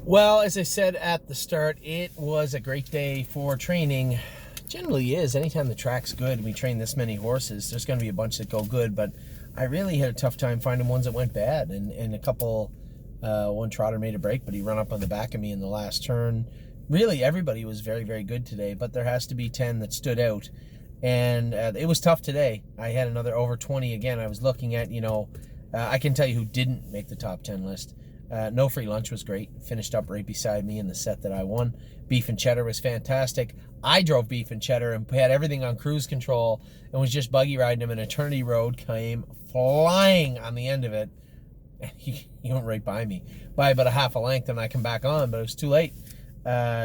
Well, as I said at the start, it was a great day for training. Generally is. Anytime the track's good and we train this many horses, there's going to be a bunch that go good, but I really had a tough time finding ones that went bad. And a couple, one trotter made a break, but he ran up on the back of me in the last turn. Really, everybody was very, very good today, but there has to be 10 that stood out. And it was tough today. I had another over 20 again. I was looking at, I can tell you who didn't make the top 10 list. No Free Lunch was great. Finished up right beside me in the set that I won. Beef and Cheddar was fantastic. I drove Beef and Cheddar and had everything on cruise control and was just buggy riding him, and Eternity Road came flying on the end of it. And he went right by me by about a half a length, and I come back on, but it was too late.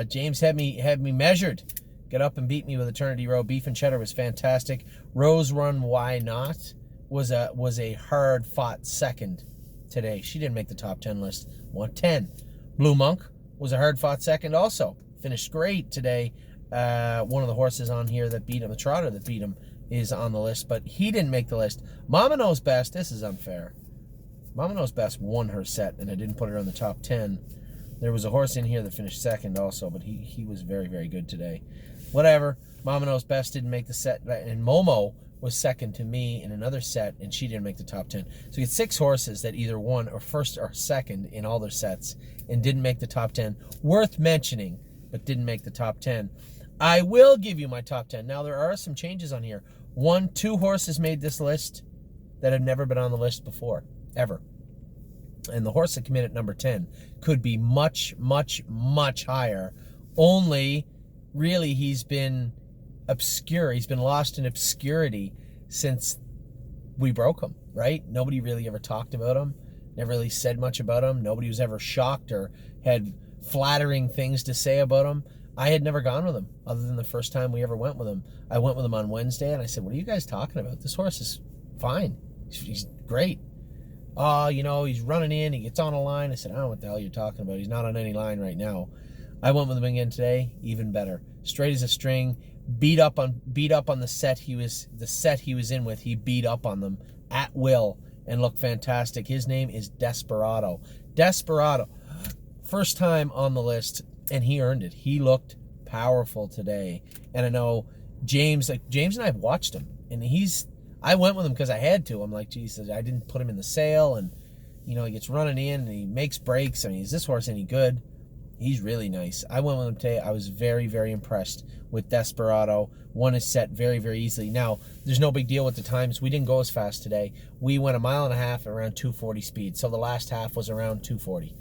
James had me measured. Get up and beat me with Eternity Road. Beef and Cheddar was fantastic. Rose Run Why Not was a hard fought second today. She didn't make the top 10 list. 110. Blue Monk was a hard fought second also. Finished great today. One of the horses on here that beat him, the trotter that beat him, is on the list, but he didn't make the list. Mama Knows Best. This is unfair. Mama Knows Best won her set, and I didn't put her on the top 10. There was a horse in here that finished second also, but he was very, very good today. Whatever. Mama Knows Best didn't make the set, and Momo was second to me in another set, and she didn't make the top 10. So you get 6 horses that either won or first or second in all their sets and didn't make the top 10. Worth mentioning, but didn't make the top 10. I will give you my top 10. Now, there are some changes on here. 2 horses made this list that have never been on the list before, ever. And the horse that came in at number 10 could be much, much, much higher. Only, really, he's been obscure. He's been lost in obscurity since we broke him, right? Nobody really ever talked about him. Never really said much about him. Nobody was ever shocked or had flattering things to say about him. I had never gone with him other than the first time we ever went with him. I went with him on Wednesday, and I said, what are you guys talking about? This horse is fine. He's great. Oh, he's running in. He gets on a line. I said, I don't know what the hell you're talking about. He's not on any line right now. I went with him again today. Even better. Straight as a string. Beat up on the set he was in with. He beat up on them at will and looked fantastic. His name is Desperado. Desperado. First time on the list, and he earned it. He looked powerful today. And I know James and I have watched him, and I went with him because I had to. I'm like, Jesus, I didn't put him in the sale, and he gets running in and he makes breaks. I mean, is this horse any good? He's really nice. I went with him today. I was very, very impressed with Desperado. Won his set very, very easily. Now, there's no big deal with the times. We didn't go as fast today. We went 1.5 miles at around 240 speed. So the last half was around 240.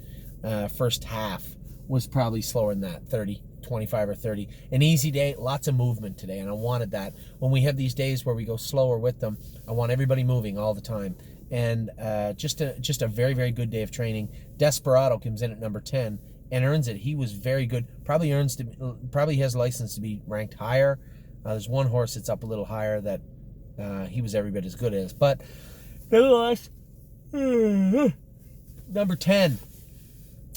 First half was probably slower than that, 30, 25 or 30. An easy day, lots of movement today, and I wanted that. When we have these days where we go slower with them, I want everybody moving all the time. And just a very, very good day of training. Desperado comes in at number 10. And earns it. He was very good. Probably has license to be ranked higher. There's one horse that's up a little higher that he was every bit as good as. But nevertheless, number 10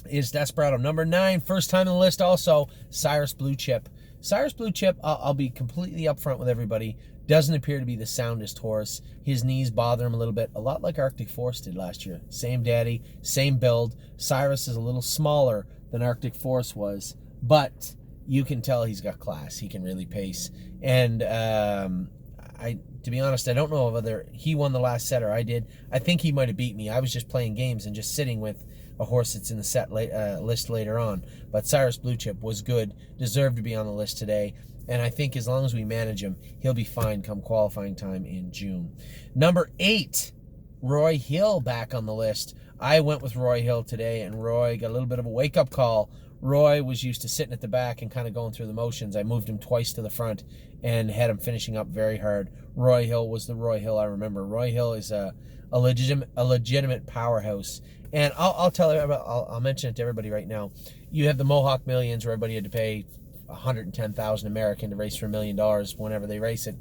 is Desperado. Number 9, first time on the list also, Cyrus Blue Chip. Cyrus Blue Chip, I'll be completely upfront with everybody, doesn't appear to be the soundest horse. His knees bother him a little bit, a lot like Arctic Force did last year. Same daddy, same build. Cyrus is a little smaller than Arctic Force was, but you can tell he's got class. He can really pace. And to be honest, I don't know whether he won the last set or I did. I think he might have beat me. I was just playing games and just sitting with a horse that's in the set list later on. But Cyrus Blue Chip was good, deserved to be on the list today. And I think as long as we manage him, he'll be fine come qualifying time in June. Number 8, Roy Hill back on the list. I went with Roy Hill today, and Roy got a little bit of a wake-up call. Roy was used to sitting at the back and kind of going through the motions. I moved him twice to the front and had him finishing up very hard. Roy Hill was the Roy Hill I remember. Roy Hill is a legitimate powerhouse. And I'll mention it to everybody right now. You have the Mohawk Millions where everybody had to pay $110,000 American to race for $1 million whenever they race it.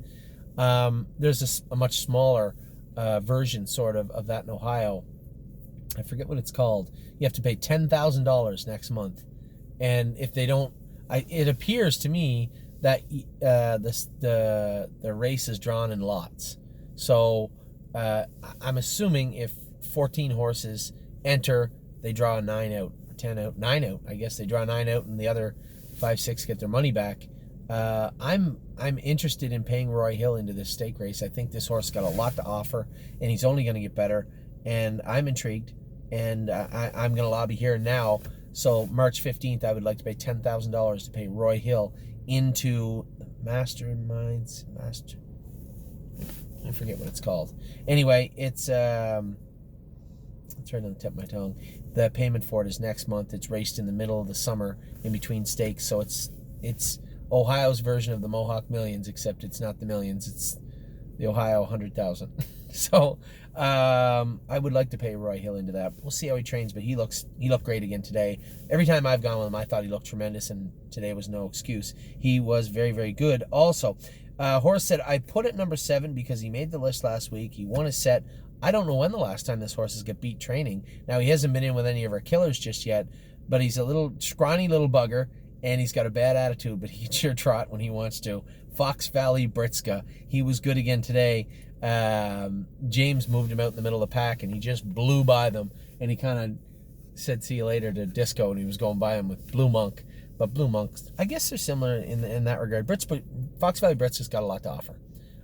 There's a much smaller version sort of that in Ohio. I forget what it's called. You have to pay $10,000 next month. And if they don't, it appears to me that the race is drawn in lots. So I'm assuming if 14 horses enter, they draw a 9 out. 10 out, 9 out. I guess they draw 9 out and the other 5, 6 get their money back. I'm interested in paying Roy Hill into this stake race. I think this horse got a lot to offer, and he's only going to get better. And I'm intrigued, and I'm going to lobby here now. So March 15th, I would like to pay $10,000 to pay Roy Hill into Masterminds. I forget what it's called. Anyway, it's right on the tip of my tongue. The payment for it is next month. It's raced in the middle of the summer in between stakes, so it's Ohio's version of the Mohawk Millions, except it's not the millions, it's the Ohio 100,000. So I would like to pay Roy Hill into that. We'll see how he trains, but he looked great again today. Every time I've gone with him, I thought he looked tremendous, and today was no excuse. He was very, very good. Also, horse said, I put it number 7 because he made the list last week. He won a set. I don't know when the last time this horse has got beat training. Now, he hasn't been in with any of our killers just yet, but he's a little scrawny little bugger, and he's got a bad attitude, but he can sure trot when he wants to. Fox Valley Britska. He was good again today. James moved him out in the middle of the pack, and he just blew by them, and he kind of said see you later to Disco, and he was going by him with Blue Monk. But Blue Monks, I guess they're similar in that regard. Fox Valley Britska's got a lot to offer.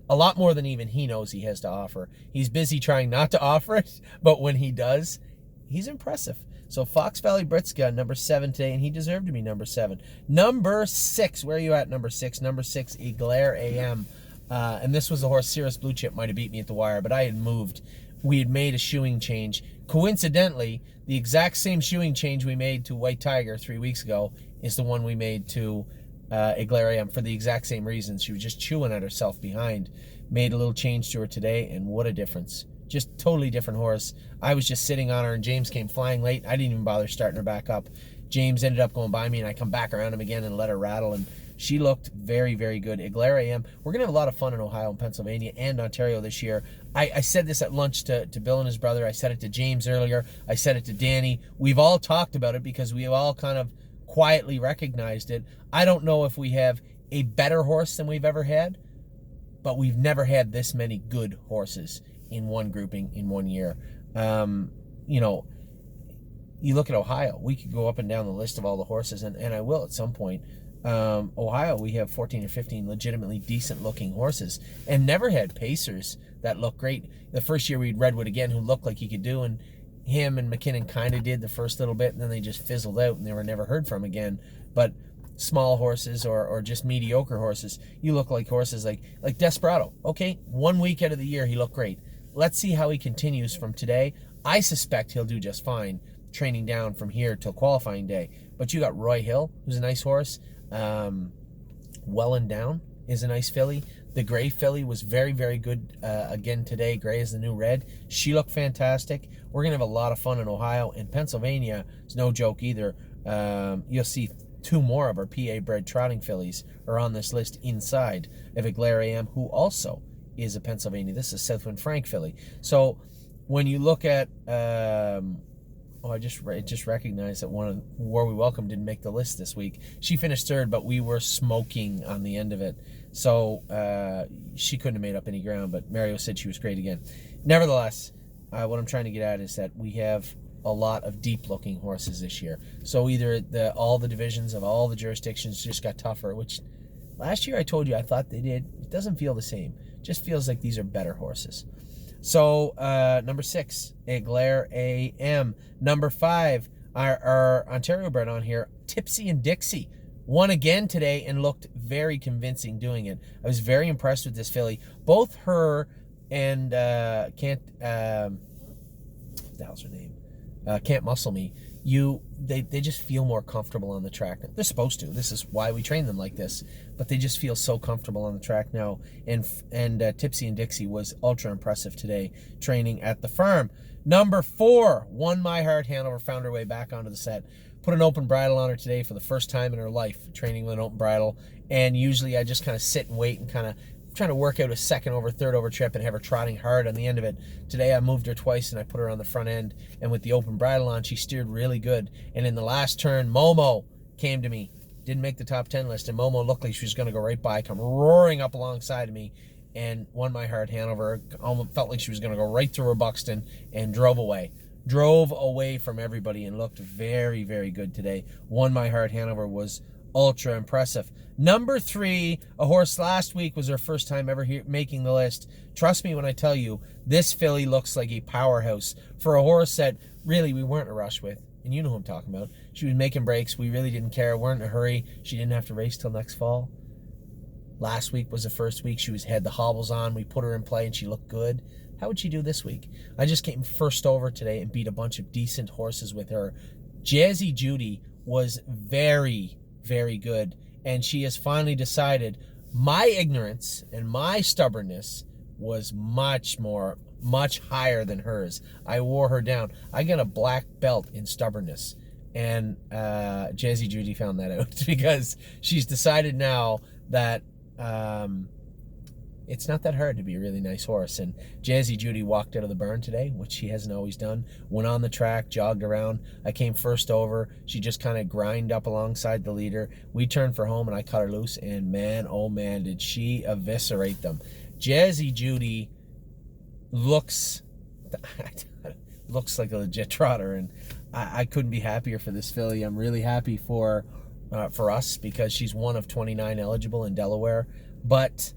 A lot more than even he knows he has to offer. He's busy trying not to offer it, but when he does, he's impressive. So Fox Valley Britska, number 7 today, and he deserved to be number 7. Number 6, where are you at, number 6? Number 6, Eclair AM. And this was the horse Cirrus Blue Chip might have beat me at the wire, but I had moved. We had made a shoeing change. Coincidentally, the exact same shoeing change we made to White Tiger 3 weeks ago is the one we made to Eclair AM for the exact same reasons. She was just chewing at herself behind. Made a little change to her today, and what a difference. Just totally different horse. I was just sitting on her, and James came flying late. I didn't even bother starting her back up. James ended up going by me, and I come back around him again and let her rattle, and she looked very, very good. Eclair AM. We're going to have a lot of fun in Ohio and Pennsylvania and Ontario this year. I said this at lunch to Bill and his brother. I said it to James earlier. I said it to Danny. We've all talked about it because we have all kind of quietly recognized it. I don't know if we have a better horse than we've ever had, but we've never had this many good horses in one grouping in 1 year. You know, you look at Ohio, we could go up and down the list of all the horses, and I will at some point. Ohio, we have 14 or 15 legitimately decent looking horses, and never had pacers that look great. The first year we had Redwood again, who looked like he could do, and him and McKinnon kind of did the first little bit, and then they just fizzled out and they were never heard from again. But small horses or just mediocre horses, you look like horses like Desperado. Okay, 1 week out of the year he looked great. Let's see how he continues from today. I suspect he'll do just fine training down from here till qualifying day. But you got Roy Hill, who's a nice horse. Well and Down is a nice filly. The gray filly was very, very good again today. Gray is the new red. She looked fantastic. We're going to have a lot of fun in Ohio. And Pennsylvania is no joke either. You'll see 2 more of our PA-bred trotting fillies are on this list inside of Eclair AM, who also is a Pennsylvania. This is Southwind Frank filly. So when you look at... I just recognized that one of War We Welcome didn't make the list this week. She finished 3rd, but we were smoking on the end of it. So she couldn't have made up any ground, but Mario said she was great again. Nevertheless, what I'm trying to get at is that we have a lot of deep-looking horses this year. So either all the divisions of all the jurisdictions just got tougher, which last year I told you I thought they did. It doesn't feel the same. It just feels like these are better horses. So, number 6, Eclair AM. Number 5, our Ontario bred on here, Tipsy and Dixie. Won again today and looked very convincing doing it. I was very impressed with this filly. Both her and Can't Muscle Me. They just feel more comfortable on the track. They're supposed to. This is why we train them like this. But they just feel so comfortable on the track now. And Tipsy and Dixie was ultra impressive today, training at the farm. Number 4, Won My Heart. Hanover found her way back onto the set. Put an open bridle on her today for the first time in her life, training with an open bridle. And usually I just kind of sit and wait and kind of trying to work out a 2nd over, 3rd over trip and have her trotting hard on the end of it. Today I moved her twice and I put her on the front end, and with the open bridle on, she steered really good. And in the last turn, Momo came to me. Didn't make the top 10 list, and Momo looked like she was going to go right by, come roaring up alongside of me, and Won My Heart. Hanover almost felt like she was going to go right through her Buxton and drove away. drove away from everybody and looked very, very good today. Won my heart. Hanover was ultra impressive. Number 3, a horse last week was her first time ever making the list. Trust me when I tell you, this filly looks like a powerhouse for a horse that really we weren't in a rush with. And you know who I'm talking about. She was making breaks. We really didn't care. Weren't in a hurry. She didn't have to race till next fall. Last week was the first week she had the hobbles on. We put her in play and she looked good. How would she do this week? I just came first over today and beat a bunch of decent horses with her. Jazzy Judy was very, very good. And she has finally decided my ignorance and my stubbornness was much higher than hers. I wore her down. I got a black belt in stubbornness. And Jazzy Judy found that out because she's decided now that it's not that hard to be a really nice horse. And Jazzy Judy walked out of the barn today, which she hasn't always done. Went on the track, jogged around. I came first over. She just kind of grind up alongside the leader. We turned for home, and I cut her loose. And man, oh man, did she eviscerate them. Jazzy Judy looks like a legit trotter, and I couldn't be happier for this filly. I'm really happy for us because she's one of 29 eligible in Delaware. But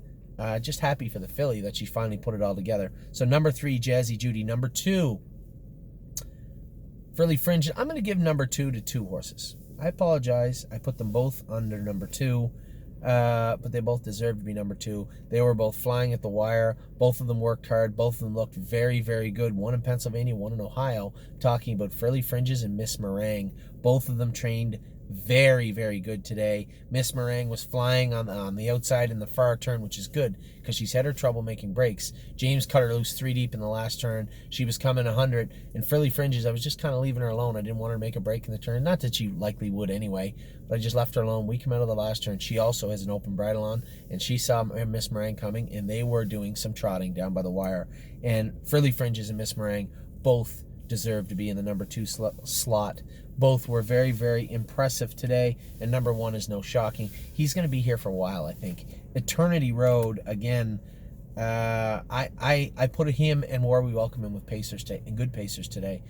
just happy for the filly that she finally put it all together. So number 3, Jazzy Judy. Number 2, Frilly Fringe. I'm going to give number 2 to 2 horses. I apologize. I put them both under number 2, but they both deserve to be number 2. They were both flying at the wire. Both of them worked hard. Both of them looked very, very good. One in Pennsylvania, one in Ohio. Talking about Frilly Fringes and Miss Meringue. Both of them trained very, very good today. Miss Meringue was flying on the outside in the far turn, which is good because she's had her trouble making breaks. James cut her loose 3 deep in the last turn. She was coming 100. And Frilly Fringes, I was just kind of leaving her alone. I didn't want her to make a break in the turn. Not that she likely would anyway, but I just left her alone. We come out of the last turn. She also has an open bridle on, and she saw Miss Meringue coming, and they were doing some trotting down by the wire. And Frilly Fringes and Miss Meringue both deserve to be in the number 2 slot. Both were very, very impressive today, and number 1 is no shocking. He's going to be here for a while, I think. Eternity Road, again, I put him and War We Welcome Him with pacers today, and good pacers today.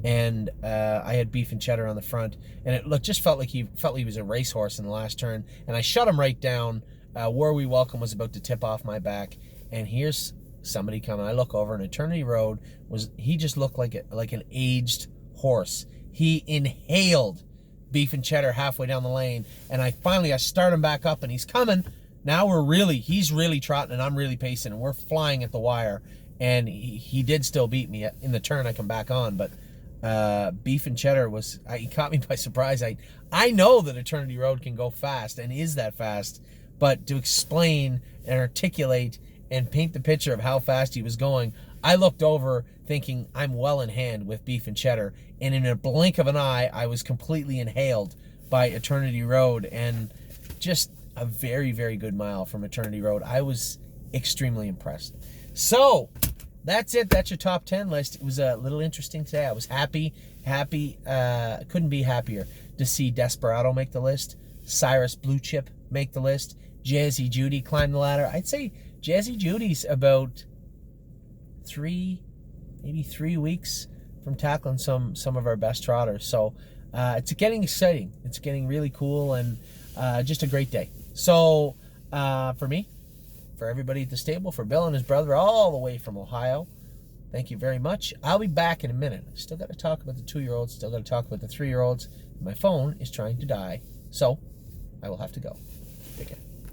And I had Beef and Cheddar on the front, and it just felt like he was a racehorse in the last turn, and I shut him right down. War We Welcome was about to tip off my back, and here's somebody coming. I look over, and Eternity Road he just looked like an aged horse. He inhaled Beef and Cheddar halfway down the lane, and I start him back up, and he's coming. Now he's really trotting, and I'm really pacing, and we're flying at the wire, and he did still beat me in the turn I come back on, but Beef and Cheddar he caught me by surprise. I know that Eternity Road can go fast, and is that fast, but to explain and articulate and paint the picture of how fast he was going, I looked over thinking I'm well in hand with Beef and Cheddar, and in a blink of an eye, I was completely inhaled by Eternity Road, and just a very, very good mile from Eternity Road. I was extremely impressed. So, that's it. That's your top 10 list. It was a little interesting today. I was happy, couldn't be happier to see Desperado make the list, Cyrus Blue Chip make the list, Jazzy Judy climb the ladder. I'd say Jazzy Judy's about maybe 3 weeks from tackling some of our best trotters. So it's getting exciting. It's getting really cool, and just a great day. So for me, for everybody at the stable, for Bill and his brother all the way from Ohio, thank you very much. I'll be back in a minute. I still got to talk about the 2-year-olds, still got to talk about the 3-year-olds. My phone is trying to die, so I will have to go. Take care.